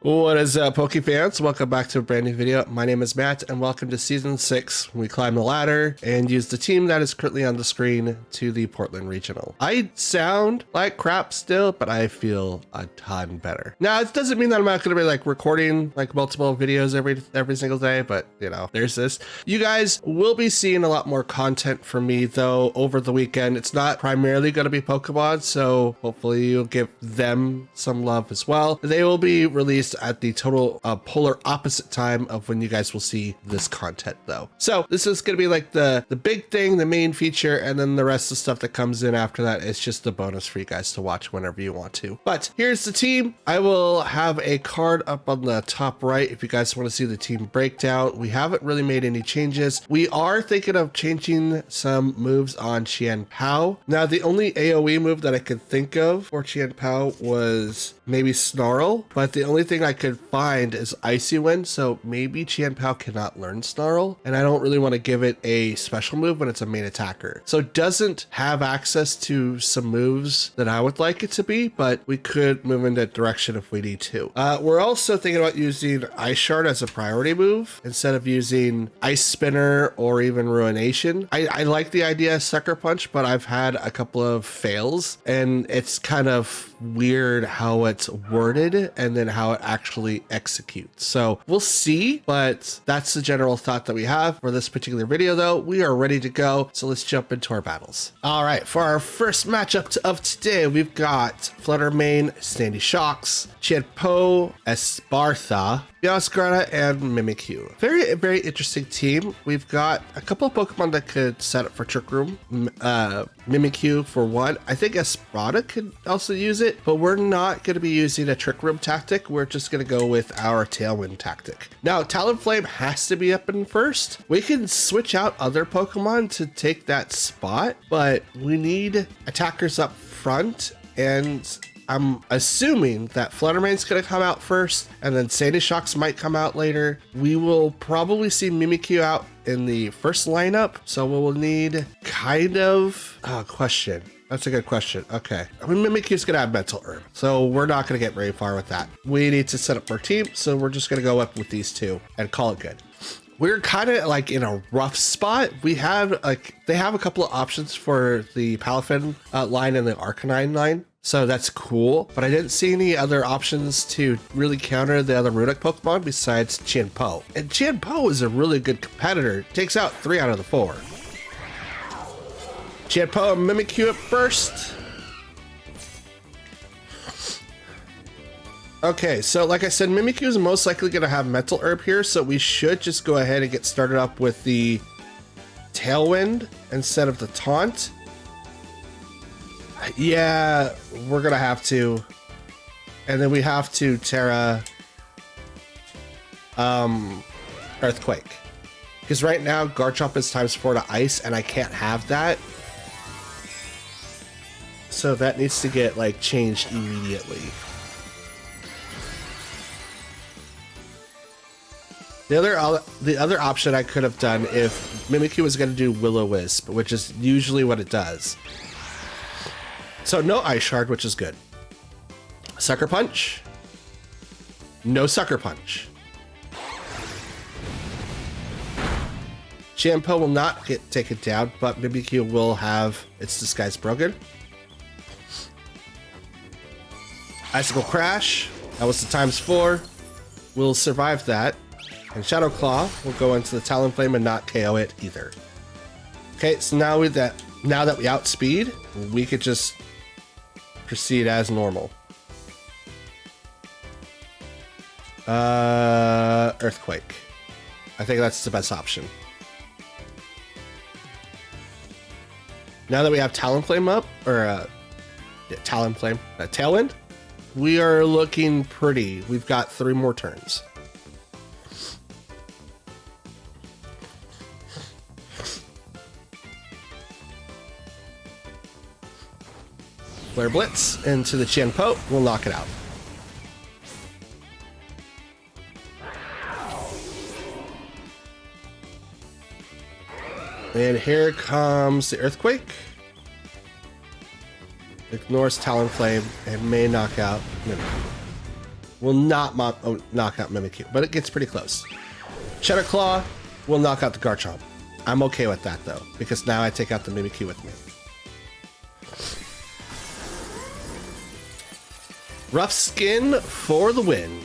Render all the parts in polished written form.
What is up, Poke fans? Welcome back to a brand new video. My name is Matt, and welcome to Season 6. We climb the ladder and use the team that is currently on the screen to the Portland Regional. I sound like crap still, but I feel a ton better. Now, it doesn't mean that I'm not going to be like recording like multiple videos every single day, but you know, there's this. You guys will be seeing a lot more content from me though over the weekend. It's not primarily going to be Pokemon, so hopefully you'll give them some love as well. They will be released at the total polar opposite time of when you guys will see this content though. So this is going to be like the big thing, the main feature, and then the rest of the stuff that comes in after that is just a bonus for you guys to watch whenever you want to. But here's the team. I will have a card up on the top right if you guys want to see the team breakdown. We haven't really made any changes. We are thinking of changing some moves on Qian Pao. Now the only AoE move that I could think of for Qian Pao was maybe Snarl, but the only thing I could find is Icy Wind, so maybe Qian Pao cannot learn Snarl, and I don't really want to give it a special move when it's a main attacker. So it doesn't have access to some moves that I would like it to be, but we could move in that direction if we need to. We're also thinking about using Ice Shard as a priority move instead of using Ice Spinner or even Ruination. I like the idea of Sucker Punch, but I've had a couple of fails, and it's kind of weird how it's worded and then how it actually executes. So we'll see, but that's the general thought that we have for this particular video though. We are ready to go, so let's jump into our battles. All right, for our first matchup of today, we've got Fluttermane, Sandy Shocks, Chienpo, Espartha, Scarlet, and Mimikyu. Very interesting team. We've got a couple of Pokemon that could set up for Trick Room. Mimikyu for one. I think Espartha could also use it, but we're not going to be using a Trick Room tactic. We're just going to go with our Tailwind tactic. Now, Talonflame has to be up in first. We can switch out other Pokemon to take that spot, but we need attackers up front, and I'm assuming that Fluttermane's going to come out first, and then Sandy Shocks might come out later. We will probably see Mimikyu out in the first lineup, so we will need kind of question. That's a good question. Okay. I mean, Mimikyu's going to have Mental Herb, so we're not going to get very far with that. We need to set up our team, so we're just going to go up with these two and call it good. We're kind of like in a rough spot. We have they have a couple of options for the Palafin line and the Arcanine line. So that's cool, but I didn't see any other options to really counter the other Runic Pokemon besides Chienpo. And Chienpo is a really good competitor. Takes out 3 out of the 4. Chienpo and Mimikyu up first. Okay, so like I said, Mimikyu is most likely going to have Mental Herb here, so we should just go ahead and get started up with the Tailwind instead of the Taunt. Yeah, we're gonna have to, and then we have to Terra Earthquake, because right now Garchomp is ×4 to Ice, and I can't have that, so that needs to get like changed immediately. The other option I could have done if Mimikyu was gonna do Will-O-Wisp, which is usually what it does. So no Ice Shard, which is good. Sucker Punch. No Sucker Punch. Chienpo will not get taken down, but Mimikyu will have its disguise broken. Icicle Crash. That was the ×4. We'll survive that. And Shadow Claw will go into the Talonflame and not KO it either. Okay, so now that we outspeed, we could just proceed as normal. Earthquake. I think that's the best option. Now that we have Talonflame up, or Talonflame, Tailwind, we are looking pretty. We've got 3 more turns. Flare Blitz into the Chienpo. We'll knock it out. And here comes the Earthquake. Ignores Talonflame and may knock out Mimikyu. will not knock out Mimikyu, but it gets pretty close. Cheddar Claw will knock out the Garchomp. I'm okay with that though, because now I take out the Mimikyu with me. Rough Skin for the win.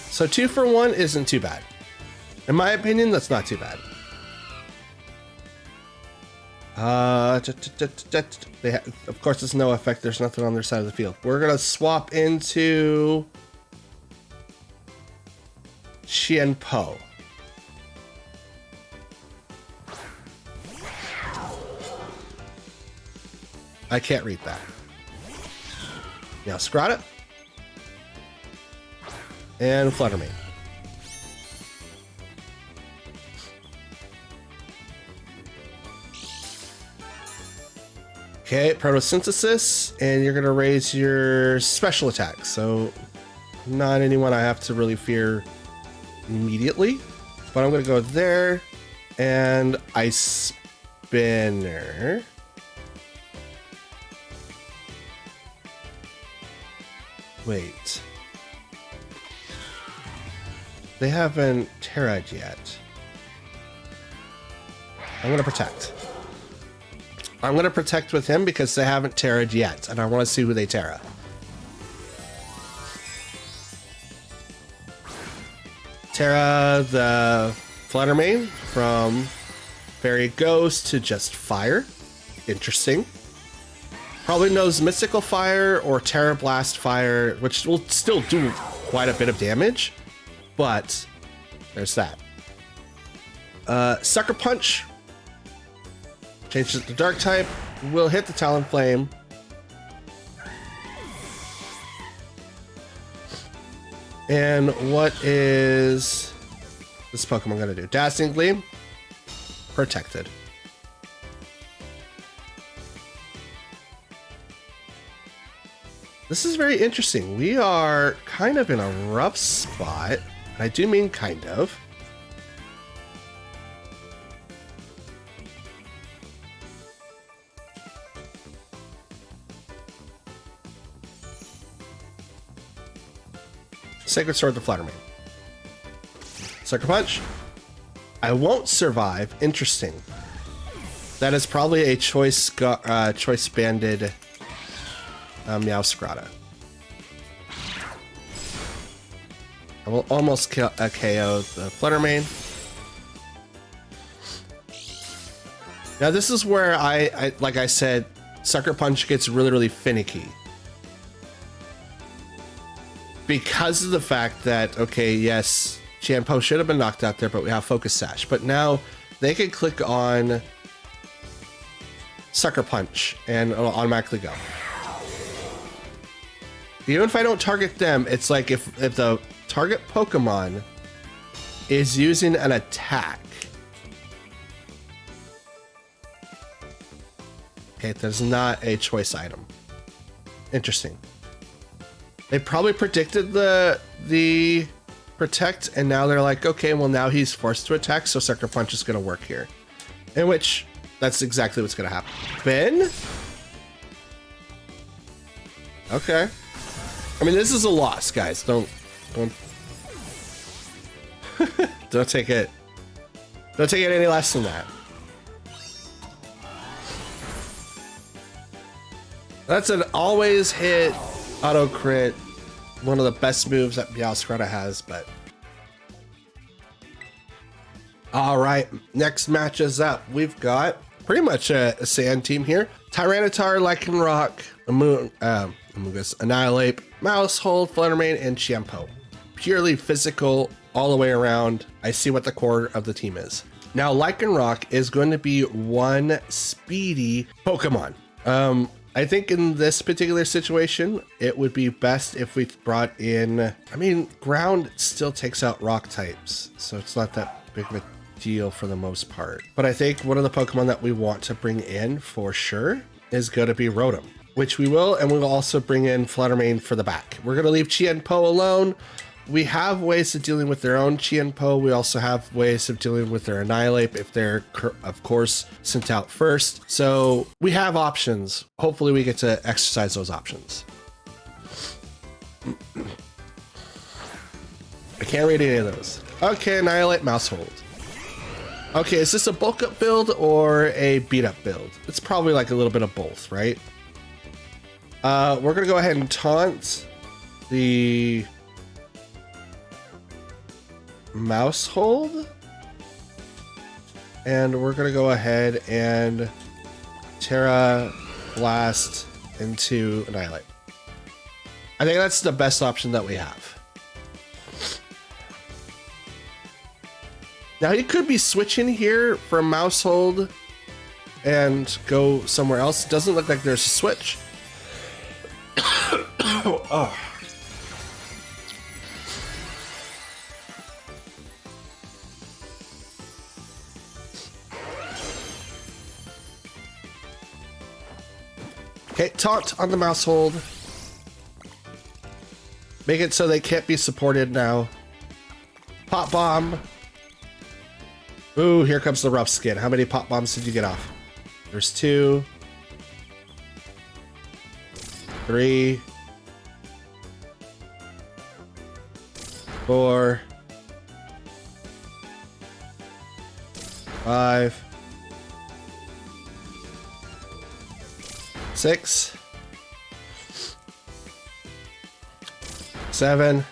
So 2 for 1 isn't too bad. In my opinion, that's not too bad. Of course, it's no effect. There's nothing on their side of the field. We're going to swap into Qianpo. I can't read that. Now, Scrata. And Fluttermane. Okay, Photosynthesis, and you're gonna raise your special attack. So, not anyone I have to really fear immediately. But I'm gonna go there, and Ice Spinner. Wait. They haven't Terra'd yet. I'm gonna protect. I'm gonna protect with him because they haven't Terra'd yet, and I want to see who they Terra. Terra the Fluttermane from Fairy Ghost to just Fire. Interesting. Probably knows Mystical Fire or Terra Blast Fire, which will still do quite a bit of damage, but there's that. Sucker Punch. Change it to Dark type. Will hit the Talonflame. And what is this Pokemon gonna do? Dazzling Gleam. Protected. This is very interesting. We are kind of in a rough spot. And I do mean kind of. Sacred Sword the Fluttermane. Sucker Punch. I won't survive. Interesting. That is probably a choice banded Meowscarada. I will almost KO the Fluttermane. Now this is where I like I said, Sucker Punch gets really, really finicky. Because of the fact that, okay, yes, Qianpo should have been knocked out there, but we have Focus Sash. But now they can click on Sucker Punch and it'll automatically go. Even if I don't target them, it's like if the target Pokemon is using an attack. Okay, there's not a choice item. Interesting. They probably predicted the protect, and now they're like, okay, well now he's forced to attack, so Sucker Punch is going to work here. In which, that's exactly what's going to happen. Ben? Okay. I mean, this is a loss, guys. Don't don't take it any less than that. That's an always hit auto crit, one of the best moves that Meowscarada has, but all right, next match is up. We've got pretty much a sand team here. Tyranitar, Lycanroc, Amoonguss, Annihilate, Maushold, Fluttermane, and Qianpo. Purely physical all the way around. I see what the core of the team is. Now, Lycanroc is going to be one speedy Pokemon. I think in this particular situation, it would be best if we brought in, I mean, ground still takes out rock types, so it's not that big of a deal for the most part. But I think one of the Pokemon that we want to bring in for sure is going to be Rotom, which we will, and we will also bring in Fluttermane for the back. We're going to leave Qianpo alone. We have ways of dealing with their own Qianpo. We also have ways of dealing with their Annihilate if they're, of course, sent out first. So we have options. Hopefully we get to exercise those options. I can't read any of those. Okay, Annihilate Mousehold. Okay, is this a bulk up build or a beat up build? It's probably like a little bit of both, right? We're gonna go ahead and taunt the Mousehold. And we're gonna go ahead and Terra Blast into Annihilate. I think that's the best option that we have. Now he could be switching here from Mousehold and go somewhere else. It doesn't look like there's a switch. Oh. Okay, taunt on the Mousehold. Make it so they can't be supported now. Pop bomb. Ooh, here comes the rough skin. How many pop bombs did you get off? There's 2. 3. 4. 5. 6. 7.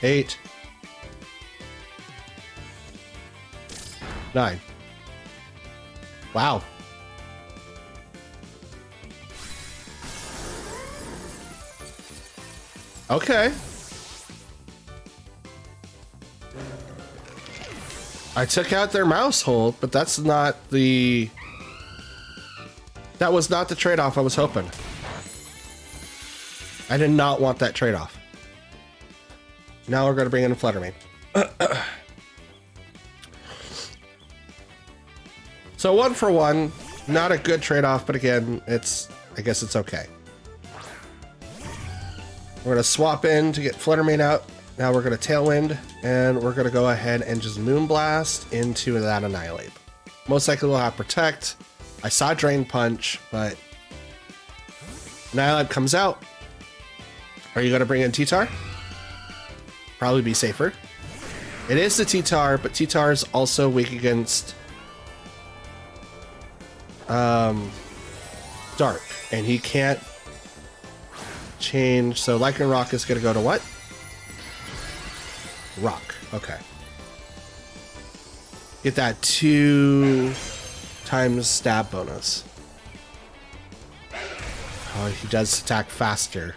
8. 9. Wow. Okay. I took out their Mousehold, but that's not the... That was not the trade-off I was hoping. I did not want that trade-off. Now we're going to bring in a Fluttermane. So 1 for 1, not a good trade-off, but again, I guess it's okay. We're going to swap in to get Fluttermane out. Now we're going to Tailwind, and we're going to go ahead and just Moonblast into that Annihilate. Most likely we'll have Protect. I saw Drain Punch, but Annihilate comes out. Are you going to bring in T-Tar? Probably be safer. It is the T-Tar, but T-Tar is also weak against Dark, and he can't change. So Lycanroc is going to go to what? Rock. Okay. Get that 2 times stab bonus. Oh, he does attack faster.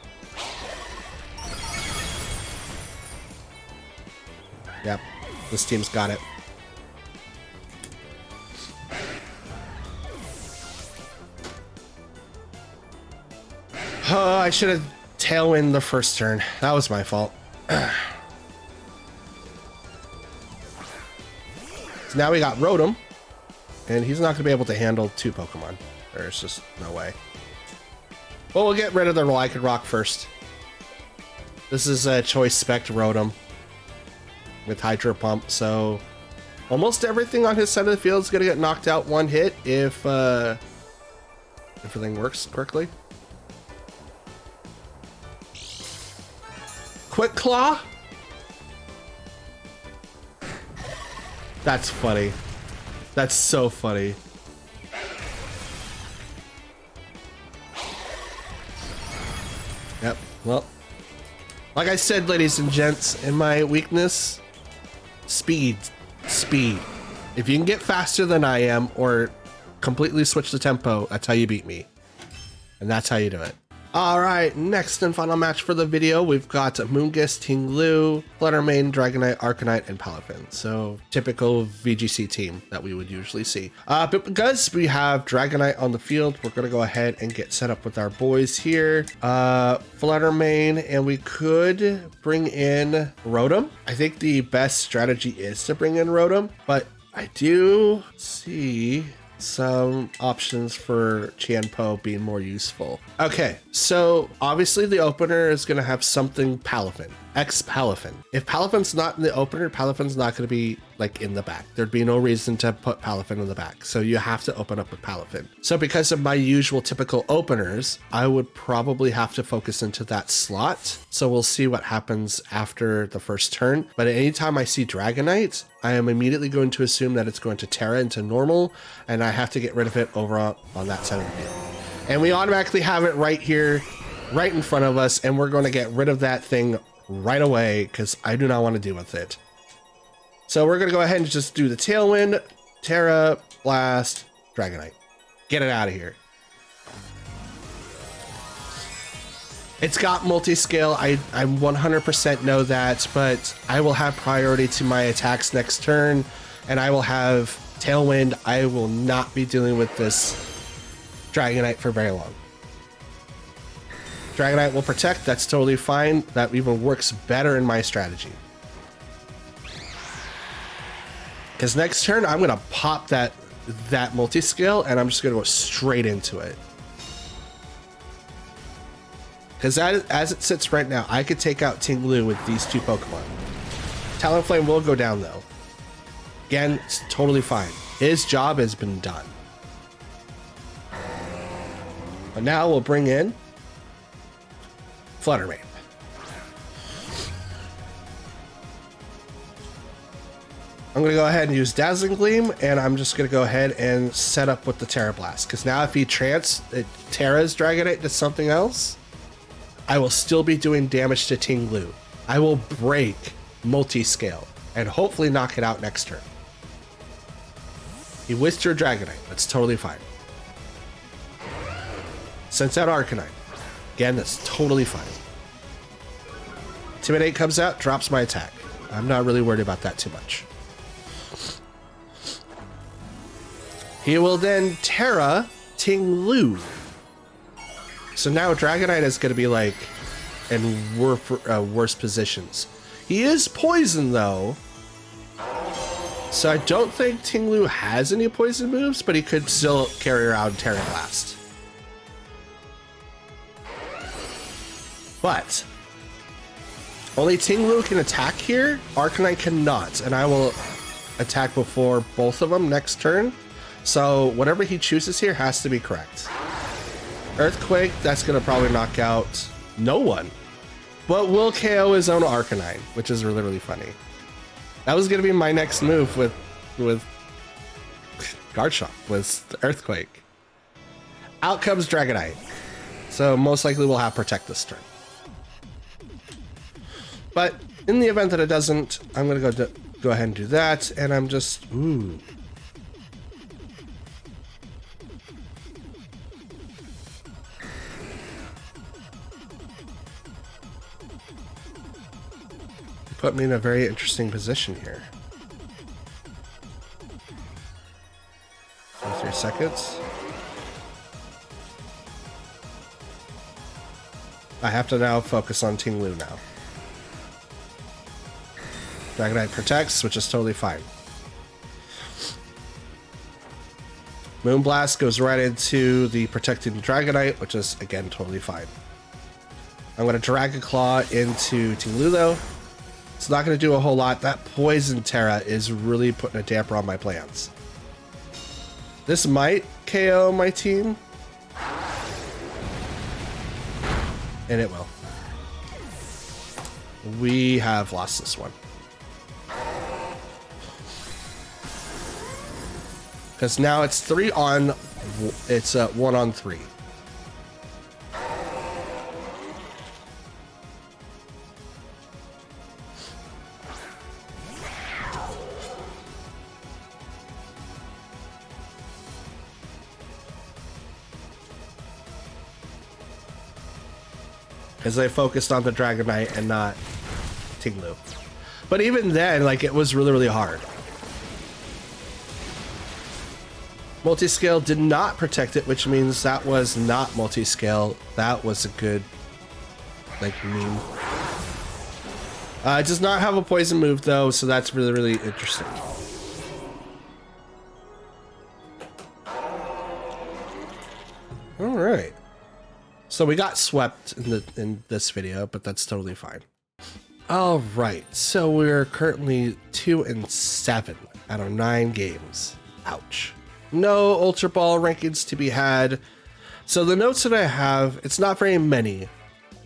Yep, this team's got it. Oh, I should have Tailwind the first turn. That was my fault. So now we got Rotom, and he's not going to be able to handle 2 Pokemon. There's just no way. Well, we'll get rid of the Lycanroc first. This is a Choice Spec Rotom with Hydro Pump, so almost everything on his side of the field is going to get knocked out 1 hit if everything works correctly. Quick Claw? That's funny. That's so funny. Yep, well, like I said, ladies and gents, in my weakness, speed. If you can get faster than I am or completely switch the tempo, that's how you beat me. And that's how you do it. All right, next and final match for the video, we've got Moongus, Tinglu, Fluttermane, Dragonite, Arcanine, and Palafin. So typical VGC team that we would usually see. But because we have Dragonite on the field, we're gonna go ahead and get set up with our boys here. Fluttermane, and we could bring in Rotom. I think the best strategy is to bring in Rotom, but I do see some options for Qianpo being more useful. Okay, so obviously the opener is going to have something Palafin, X Palafin. If Palafin's not in the opener, Palafin's not going to be like in the back. There'd be no reason to put Palafin in the back. So you have to open up with Palafin. So because of my usual typical openers, I would probably have to focus into that slot. So we'll see what happens after the first turn. But anytime I see Dragonite, I am immediately going to assume that it's going to Terra into normal, and I have to get rid of it over on that side of the field. And we automatically have it right here, right in front of us, and we're going to get rid of that thing right away because I do not want to deal with it. So we're going to go ahead and just do the Tailwind, Terra, Blast, Dragonite. Get it out of here. It's got multi-scale. I 100% know that, but I will have priority to my attacks next turn, and I will have Tailwind. I will not be dealing with this Dragonite for very long. Dragonite will protect. That's totally fine. That even works better in my strategy. Because next turn, I'm going to pop that multi-scale, and I'm just going to go straight into it. Because as it sits right now, I could take out Tinglu with these two Pokemon. Talonflame will go down, though. Again, it's totally fine. His job has been done. But now we'll bring in Flutter Wave. I'm going to go ahead and use Dazzling Gleam, and I'm just going to go ahead and set up with the Terra Blast. Because now if he Terra's Dragonite to something else, I will still be doing damage to Tinglu. I will break multi-scale and hopefully knock it out next turn. He withdrew Dragonite. That's totally fine. Sends out Arcanine. Again, that's totally fine. Intimidate comes out, drops my attack. I'm not really worried about that too much. He will then Terra Tinglu. So now Dragonite is going to be like in worse positions. He is poison though. So I don't think Tinglu has any poison moves, but he could still carry around Terra Blast. But only Tinglu can attack here. Arcanine cannot, and I will attack before both of them next turn. So whatever he chooses here has to be correct. Earthquake, that's going to probably knock out no one. But will KO his own Arcanine, which is really, really funny. That was going to be my next move with Guard Shock, was the Earthquake. Out comes Dragonite. So most likely we'll have Protect this turn. But in the event that it doesn't, I'm going to go ahead and do that. And I'm just, ooh. Put me in a very interesting position here. 3 seconds. I have to now focus on Tinglu now. Dragonite protects, which is totally fine. Moonblast goes right into the protecting Dragonite, which is again totally fine. I'm going to Dragon Claw into Tinglu though. It's not going to do a whole lot. That Poison Terra is really putting a damper on my plans. This might KO my team. And it will. We have lost this one. Because now it's 1 on 3. Because I focused on the Dragonite and not Tinglu. But even then, like, it was really, really hard. Multiscale did not protect it, which means that was not multiscale. That was a good, like, meme. It does not have a poison move, though, so that's really, really interesting. All right. So we got swept in this video, but that's totally fine. All right, so we're currently 2-7 out of 9 games. Ouch. No Ultra Ball rankings to be had. So the notes that I have, it's not very many.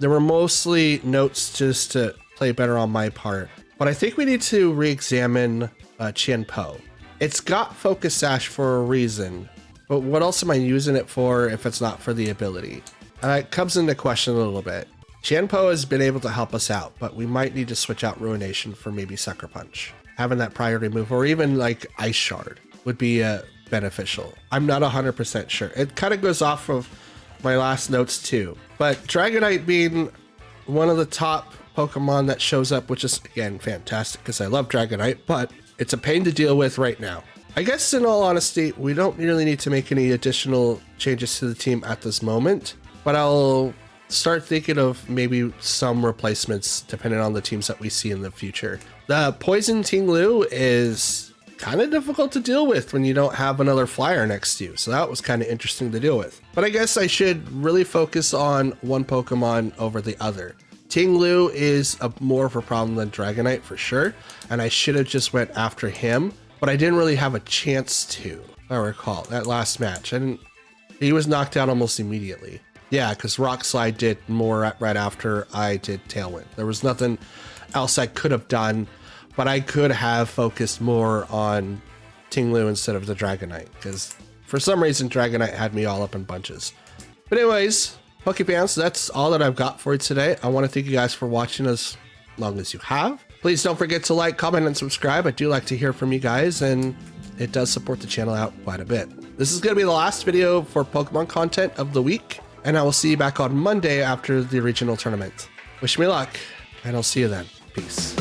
There were mostly notes just to play better on my part. But I think we need to re-examine Qianpo. It's got Focus Sash for a reason, but what else am I using it for if it's not for the ability? It comes into question a little bit. Qianpo has been able to help us out, but we might need to switch out Ruination for maybe Sucker Punch. Having that priority move, or even like Ice Shard, would be beneficial. I'm not 100% sure. It kind of goes off of my last notes too. But Dragonite being one of the top Pokemon that shows up, which is again fantastic because I love Dragonite, but it's a pain to deal with right now. I guess in all honesty, we don't really need to make any additional changes to the team at this moment, but I'll start thinking of maybe some replacements depending on the teams that we see in the future. The Poison Ting-Lu is kind of difficult to deal with when you don't have another flyer next to you, so that was kind of interesting to deal with. But I guess I should really focus on one Pokemon over the other. Ting-Lu is more of a problem than Dragonite for sure, and I should have just went after him, but I didn't really have a chance to. I recall that last match, he was knocked out almost immediately. Yeah, because Rock Slide did more right after I did Tailwind. There was nothing else I could have done, but I could have focused more on Ting-Lu instead of the Dragonite, because for some reason Dragonite had me all up in bunches. But anyways, Pokefans, that's all that I've got for you today. I want to thank you guys for watching as long as you have. Please don't forget to like, comment, and subscribe. I do like to hear from you guys, and it does support the channel out quite a bit. This is going to be the last video for Pokemon content of the week, and I will see you back on Monday after the regional tournament. Wish me luck, and I'll see you then. Peace.